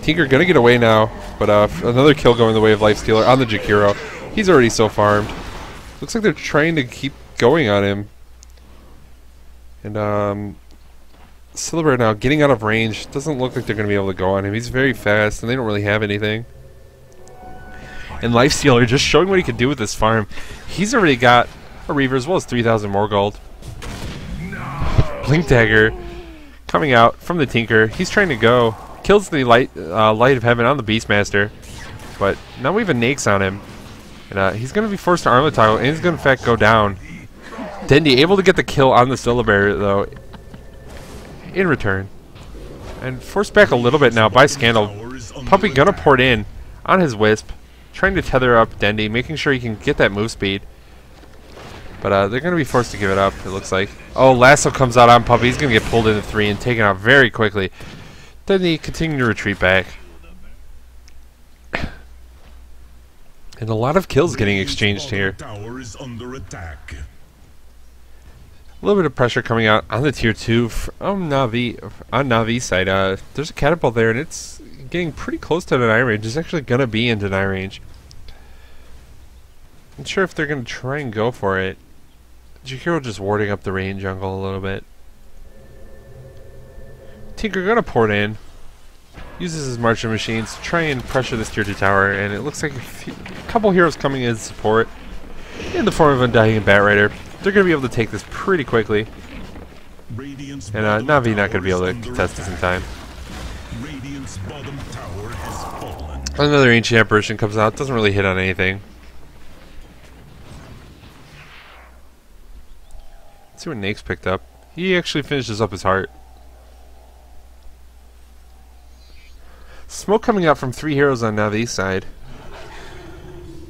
Tinker gonna get away now, but another kill going the way of Lifestealer on the Jakiro. He's already so farmed. Looks like they're trying to keep going on him. And Silver now getting out of range. Doesn't look like they're going to be able to go on him. He's very fast, and they don't really have anything. And Lifestealer just showing what he can do with this farm. He's already got a Reaver as well as 3,000 more gold. Blink Dagger coming out from the Tinker. He's trying to go. Kills the Light of Heaven on the Beastmaster. But now we have a Nake's on him. And he's going to be forced to arm the toggle, and he's going to in fact go down. Dendy able to get the kill on the Solar Bear, though, in return. And forced back a little bit now by Scandal. Puppy gonna port in on his Wisp, trying to tether up Dendy, making sure he can get that move speed. But they're gonna be forced to give it up, it looks like. Oh, Lasso comes out on Puppy. He's gonna get pulled into 3 and taken out very quickly. Dendy continuing to retreat back. And a lot of kills getting exchanged here. Tower is under attack. A little bit of pressure coming out on the tier 2 from Navi, on Navi's side. There's a catapult there, and it's getting pretty close to deny range. It's actually going to be in deny range. Not sure if they're going to try and go for it. Jakiro just warding up the range jungle a little bit. Tinker going to port in. Uses his marching machines to try and pressure this tier 2 tower, and it looks like a couple heroes coming in support in the form of Undying and Batrider. They're going to be able to take this pretty quickly. Radiant's And bottom Navi not tower going to be able to is under contest this in attack. time. Radiant's bottom tower has fallen. Another Ancient Apparition comes out. Doesn't really hit on anything. Let's see what Nake's picked up. He actually finishes up his heart. Smoke coming out from 3 heroes on Navi's side.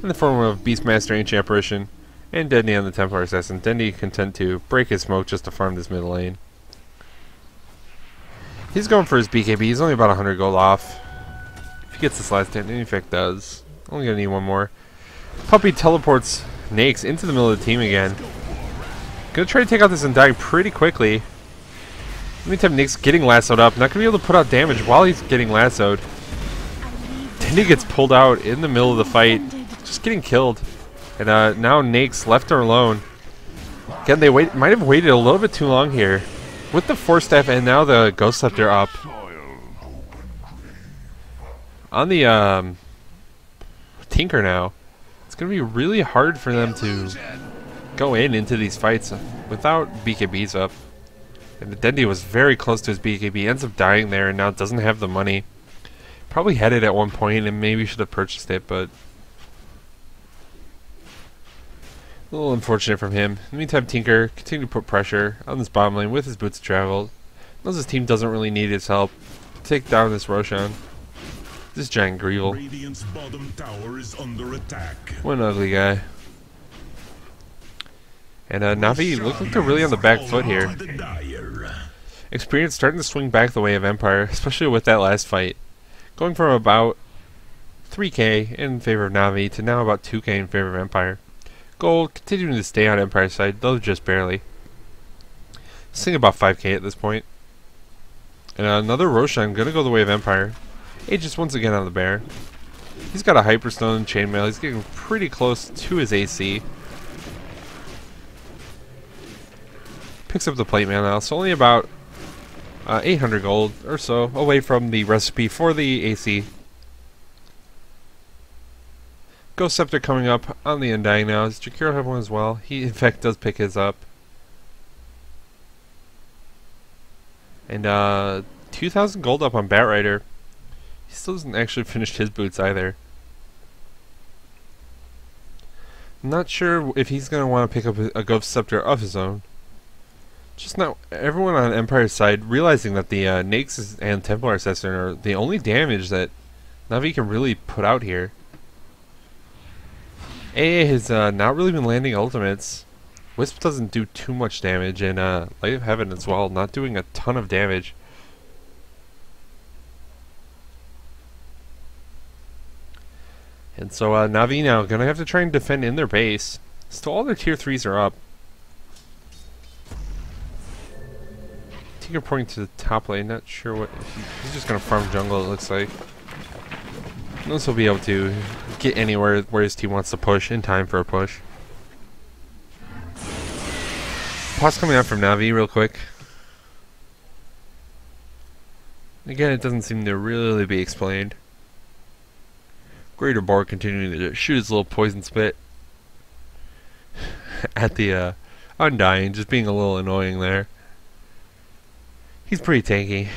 In the form of Beastmaster, Ancient Apparition, and Dendy on the Templar Assassin. Dendy content to break his smoke just to farm this middle lane. He's going for his BKB. He's only about 100 gold off. If he gets this last hit, and in fact does. Only gonna need one more. Puppy teleports Nakes into the middle of the team again. Gonna try to take out this Undying pretty quickly. In the meantime, Nake's getting lassoed up. Not gonna be able to put out damage while he's getting lassoed. Dendy gets pulled out in the middle of the fight. Just getting killed. And now Nake's left her alone. Again, they might have waited a little bit too long here. With the Force Staff and now the Ghost Scepter up. On the Tinker now. It's going to be really hard for them to go into these fights without BKBs up. And the Dendy was very close to his BKB. Ends up dying there and now doesn't have the money. Probably had it at one point and maybe should have purchased it, but a little unfortunate from him. In the meantime, Tinker continued to put pressure on this bottom lane with his boots of travel. Knows his team doesn't really need his help to take down this Roshan. This giant Greevil. Radiant's bottom tower is under attack. What an ugly guy. And Navi looks like they're really on the back foot here. Experience starting to swing back the way of Empire, especially with that last fight. Going from about 3k in favor of Navi to now about 2k in favor of Empire. Gold continuing to stay on Empire's side, though just barely. Sitting about 5k at this point. And another Roshan gonna go the way of Empire. Aegis once again on the bear. He's got a Hyperstone chainmail. He's getting pretty close to his AC. Picks up the plate mail now, so only about 800 gold or so away from the recipe for the AC. Ghost Scepter coming up on the Undying now. Does Jakiro have one as well? He in fact does pick his up. And 2,000 gold up on Batrider. He still hasn't actually finished his boots either. I'm not sure if he's going to want to pick up a Ghost Scepter of his own. Just now, everyone on Empire's side realizing that the Nakes and Templar Assassin are the only damage that Navi can really put out here. AA has not really been landing ultimates. Wisp doesn't do too much damage, and Light of Heaven as well, not doing a ton of damage. And so Navi now gonna have to try and defend in their base. Still all their tier 3s are up. Tinker pointing to the top lane, not sure what... He's just gonna farm jungle, it looks like. Knows he'll be able to get anywhere where his team wants to push in time for a push. Pause coming out from Navi real quick. Again, it doesn't seem to really be explained. Greater Boar continuing to shoot his little poison spit at the Undying, just being a little annoying there. He's pretty tanky.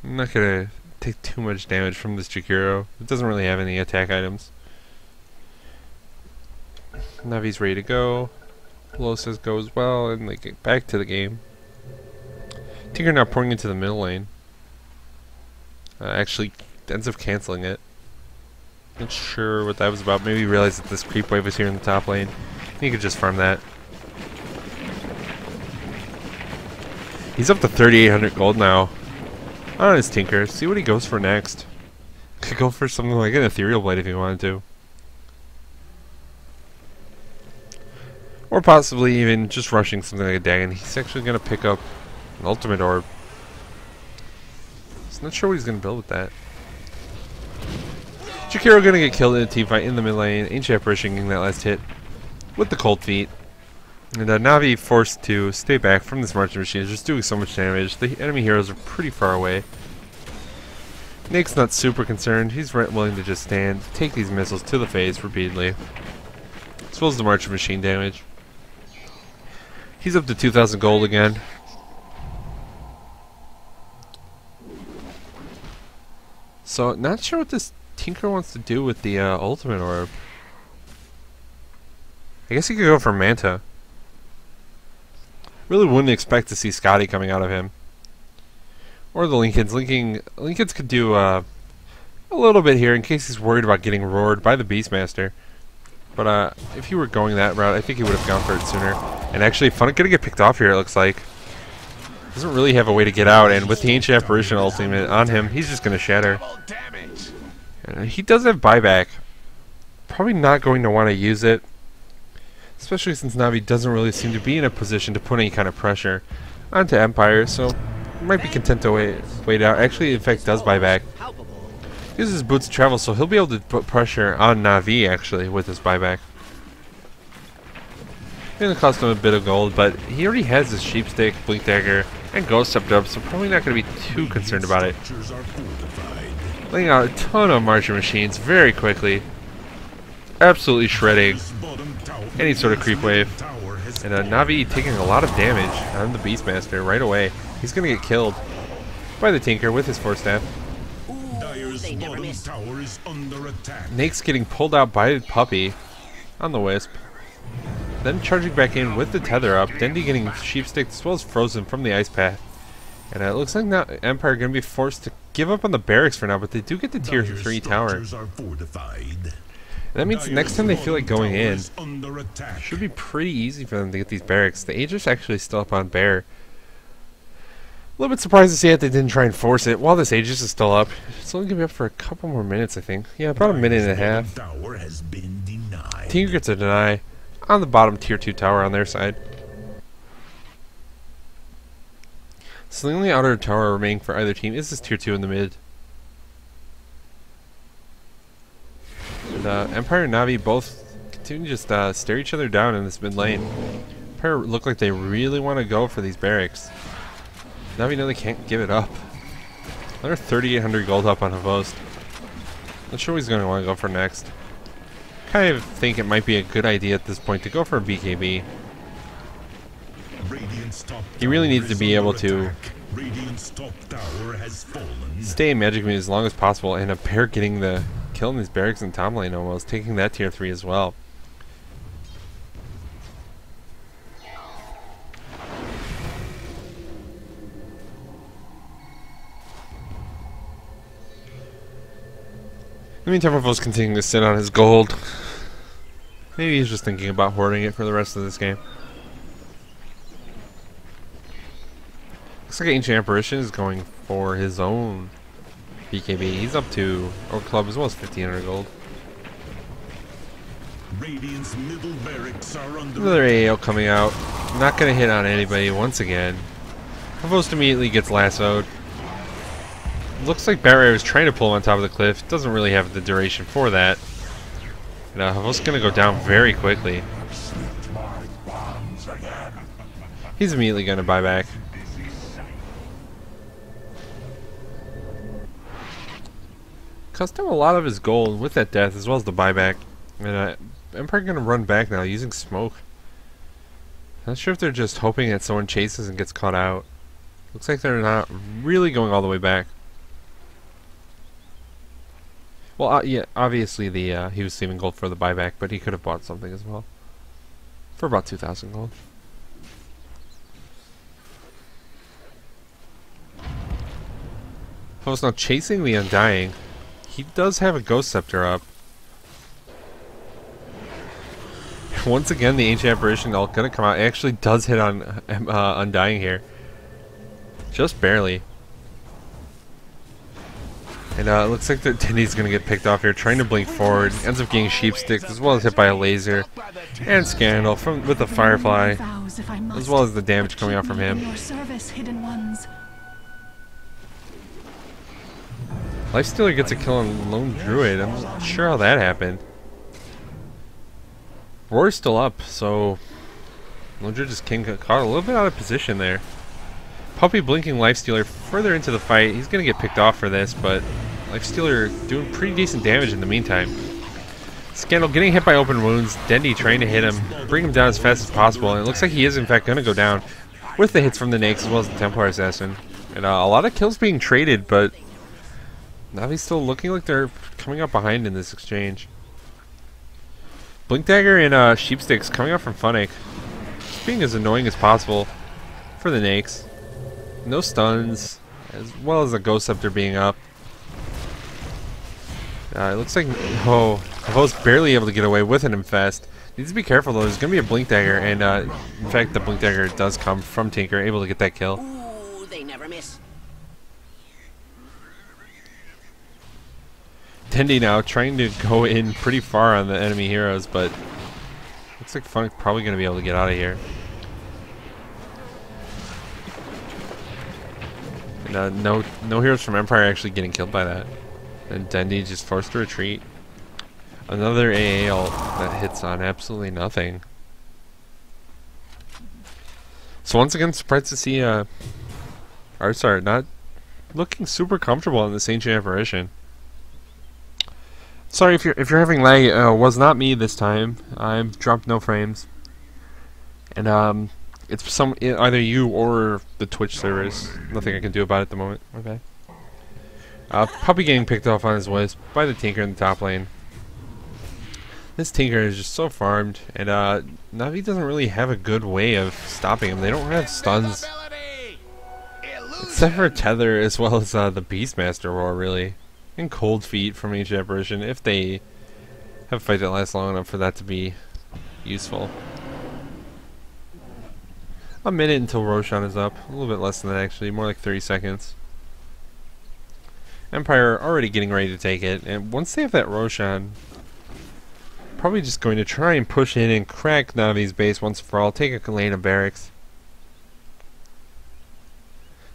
I'm not gonna take too much damage from this Jakiro. It doesn't really have any attack items. Navi's ready to go. Lo says go as well, and they get back to the game. Tinker now pouring into the middle lane. Actually ends up canceling it. Not sure what that was about. Maybe he realized that this creep wave was here in the top lane. He could just farm that. He's up to 3,800 gold now on his Tinker. See what he goes for next. Could go for something like an Ethereal Blade if he wanted to. Or possibly even just rushing something like a Dagon. He's actually going to pick up an Ultimate Orb. He's not sure what he's going to build with that. Jakiro going to get killed in a team fight in the mid lane. Ancient Apparition getting that last hit with the Cold Feet. And Navi forced to stay back from this marching machine. It's just doing so much damage. The enemy heroes are pretty far away. Nake's not super concerned. He's willing to just stand, take these missiles to the face repeatedly, as well as the March of Machine damage. He's up to 2,000 gold again. So, not sure what this Tinker wants to do with the ultimate orb. I guess he could go for Manta. Really wouldn't expect to see Scotty coming out of him. Or the Lincolns. Lincolns could do a little bit here in case he's worried about getting roared by the Beastmaster. But if he were going that route, I think he would have gone for it sooner. And actually, Funnick gonna get picked off here, it looks like. Doesn't really have a way to get out, and with the Ancient Apparition ultimate on him, he's just gonna shatter. And he does have buyback. Probably not going to want to use it. Especially since Navi doesn't really seem to be in a position to put any kind of pressure onto Empire, so might be content to wait out. Actually, in fact, does buyback. Uses boots of travel, so he'll be able to put pressure on Navi, actually, with his buyback. It's going to cost him a bit of gold, but he already has his Sheepstick, Blink Dagger, and Ghost Scepter up, so probably not going to be too concerned about it. Laying out a ton of Marcher Machines very quickly. Absolutely shredding any sort of creep wave. And Navi taking a lot of damage on the Beastmaster right away. He's going to get killed by the Tinker with his Force Staff. Nake's getting pulled out by Puppy on the Wisp. Then charging back in with the Tether up. Dendy getting Sheepstick as well as frozen from the Ice Path. And it looks like now Empire going to be forced to give up on the barracks for now, but they do get the tier 3 tower. That means the next time they feel like going in, should be pretty easy for them to get these barracks. The Aegis actually still up on Bear. A little bit surprised to see that they didn't try and force it while this Aegis is still up. It's only going to be up for a couple more minutes, I think. Yeah, about a minute and a half. Tinker gets a deny on the bottom tier 2 tower on their side. So the only outer tower remaining for either team is this tier 2 in the mid. And Empire and Navi both continue to just stare each other down in this mid lane. Empire look like they really want to go for these barracks. Navi know they can't give it up. Another 3,800 gold up on Havost. Not sure what he's going to want to go for next. Kind of think it might be a good idea at this point to go for a BKB. He really needs to be able to stay in Magic Mid as long as possible, and a pair getting the kill in these barracks in top lane almost, taking that tier 3 as well. In the meantime, Ravo's continuing to sit on his gold. Maybe he's just thinking about hoarding it for the rest of this game. Looks like Ancient Apparition is going for his own BKB. He's up to Orc Club as well as 1,500 gold. Another AAO coming out. Not going to hit on anybody once again. Ravost immediately gets lassoed. Looks like Barrier is trying to pull him on top of the cliff. Doesn't really have the duration for that. And Havost's going to go down very quickly. He's immediately going to buy back. Cost him a lot of his gold with that death as well as the buyback. And Empire going to run back now using smoke. Not sure if they're just hoping that someone chases and gets caught out. Looks like they're not really going all the way back. Well, yeah, obviously he was saving gold for the buyback, but he could have bought something as well. For about 2,000 gold. Post now chasing the Undying. He does have a Ghost Scepter up. Once again, the Ancient Apparition all gonna come out. It actually does hit on Undying here. Just barely. And it looks like Tindy's gonna get picked off here, trying to blink forward. Ends up getting Sheepsticks as well as hit by a laser. And Scandal with the Firefly. As well as the damage coming out from him. Lifestealer gets a kill on Lone Druid. I'm not sure how that happened. Roar's still up, so Lone Druid just caught a little bit out of position there. Puppy blinking Lifestealer further into the fight. He's going to get picked off for this, but Lifestealer doing pretty decent damage in the meantime. Scandal getting hit by open wounds. Dendy trying to hit him, bring him down as fast as possible, and it looks like he is in fact going to go down with the hits from the Nakes as well as the Templar Assassin. And a lot of kills being traded, but Navi's still looking like they're coming up behind in this exchange. Blink Dagger and Sheepsticks coming up from Funnick, just being as annoying as possible for the Nakes. No stuns, as well as a Ghost Scepter being up. It looks like Ho's barely able to get away with an Infest. Needs to be careful though. There's going to be a Blink Dagger, and in fact, the Blink Dagger does come from Tinker, able to get that kill. Ooh, they never miss. Dendy now trying to go in pretty far on the enemy heroes, but looks like Funnick probably going to be able to get out of here. And no heroes from Empire actually getting killed by that. And Dendy just forced to retreat. Another AA ult that hits on absolutely nothing. So once again, surprised to see Artsar not looking super comfortable in this Ancient Apparition. Sorry if you're having lag. Was not me this time. I've dropped no frames, and it's either you or the Twitch servers. Nothing I can do about it at the moment. Okay. Puppy getting picked off on his wisp by the Tinker in the top lane. This Tinker is just so farmed, and Navi doesn't really have a good way of stopping him. They don't have stuns, except for Tether as well as the Beastmaster Roar, really. And Cold Feet from Ancient Apparition, if they have a fight that lasts long enough for that to be useful. A minute until Roshan is up. A little bit less than that actually, more like 30 seconds. Empire already getting ready to take it, and once they have that Roshan, probably just going to try and push in and crack Navi's base once for all, take a lane of barracks.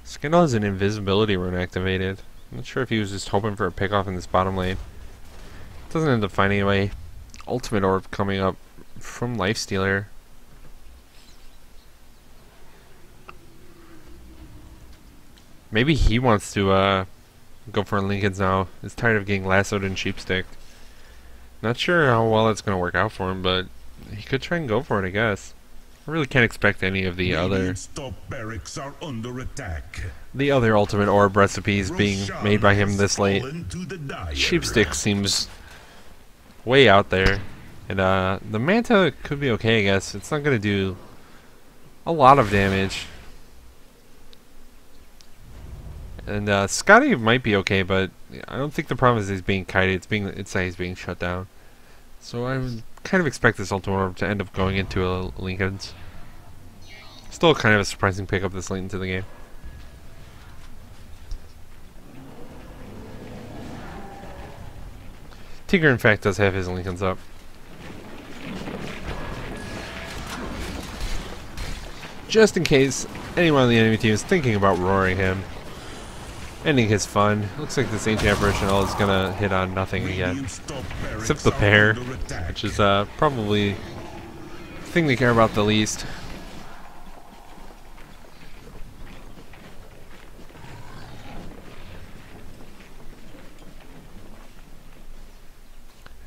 Scandal has an invisibility rune activated. I'm not sure if he was just hoping for a pick off in this bottom lane. Doesn't end up finding a way. Ultimate Orb coming up from Lifestealer. Maybe he wants to go for Lincolns now. He's tired of getting lassoed and sheepsticked. Not sure how well that's going to work out for him, but he could try and go for it, I guess. I really can't expect any of the other ultimate orb recipes being made by him this late. Sheepstick seems way out there, and the Manta could be okay, I guess. It's not going to do a lot of damage. And Scotty might be okay, but I don't think the problem is he's being kited. It's that he's being shut down. So I would kind of expect this ultimate orb to end up going into a Lincoln's. Still kind of a surprising pickup this late into the game. Tinker, in fact, does have his Lincolns up. Just in case anyone on the enemy team is thinking about roaring him, ending his fun. Looks like this Ancient Apparition ult is gonna hit on nothing again. Except the pair, which is probably the thing they care about the least.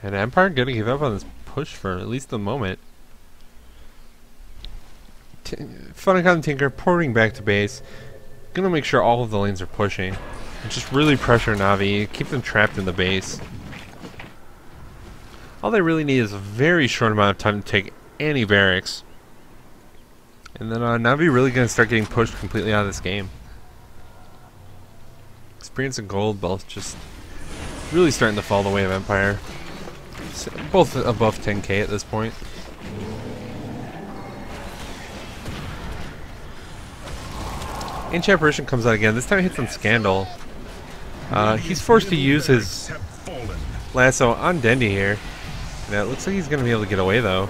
And Empire gonna give up on this push for at least the moment. Funnick and Tinker porting back to base. Gonna make sure all of the lanes are pushing. And just really pressure Navi, keep them trapped in the base. All they really need is a very short amount of time to take any barracks. And then Navi really gonna start getting pushed completely out of this game. Experience and gold both just really starting to fall the way of Empire. Both above 10k at this point. Ancient Apparition comes out again. This time it hits on Scandal. He's forced to use his lasso on Dendy here. And it looks like he's going to be able to get away though.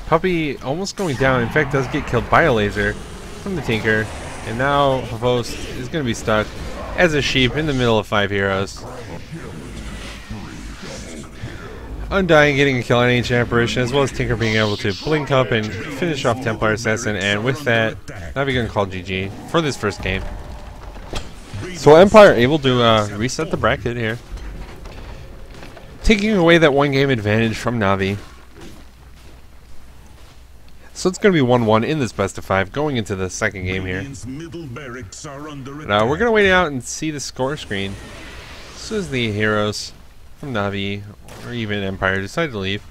Puppy almost going down. In fact, does get killed by a laser from the Tinker. And now Havos is going to be stuck as a sheep in the middle of 5 heroes. Undying getting a kill on Ancient Apparition, as well as Tinker being able to blink up and finish off Templar Assassin, and with that, Navi gonna call GG for this first game. So Empire able to reset the bracket here, taking away that one game advantage from Na'Vi. So it's going to be 1-1 in this best of 5 going into the second game here. Now we're going to wait out and see the score screen. This is the heroes from Na'Vi or even Empire decide to leave.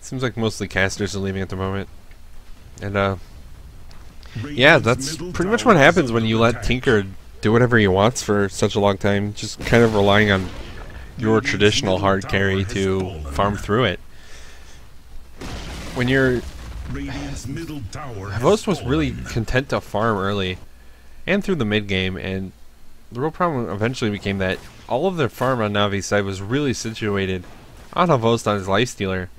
Seems like mostly casters are leaving at the moment. And yeah, that's pretty much what happens when you let Tinker do whatever he wants for such a long time, just kind of relying on your traditional hard carry to farm through it. When your host was really content to farm early and through the mid game, and the real problem eventually became that all of their farm on Navi's side was really situated on Havost on his lifestealer.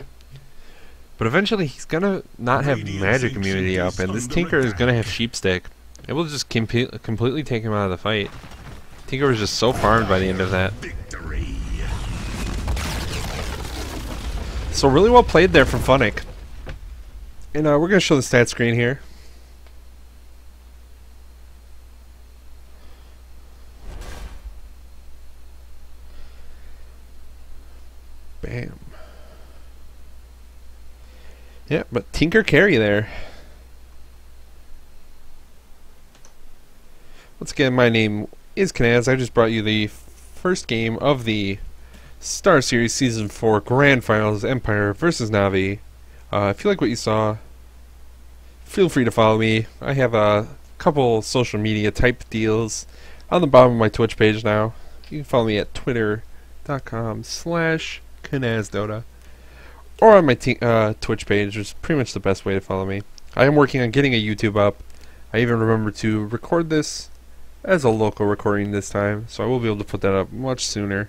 But eventually he's gonna not have magic immunity up, and this Tinker is gonna have Sheepstick. It will just completely take him out of the fight. Tinker was just so farmed by the end of that. So really well played there from Funnick. And we're gonna show the stat screen here. Bam. Yeah, but Tinker carry there. Once again, my name is Knaz. I just brought you the first game of the Star Series Season 4 Grand Finals, Empire versus Na'Vi. If you like what you saw, feel free to follow me. I have a couple social media type deals on the bottom of my Twitch page now. You can follow me at twitter.com/KnazDota. Or on my Twitch page, which is pretty much the best way to follow me. I am working on getting a YouTube up. I even remember to record this as a local recording this time, so I will be able to put that up much sooner.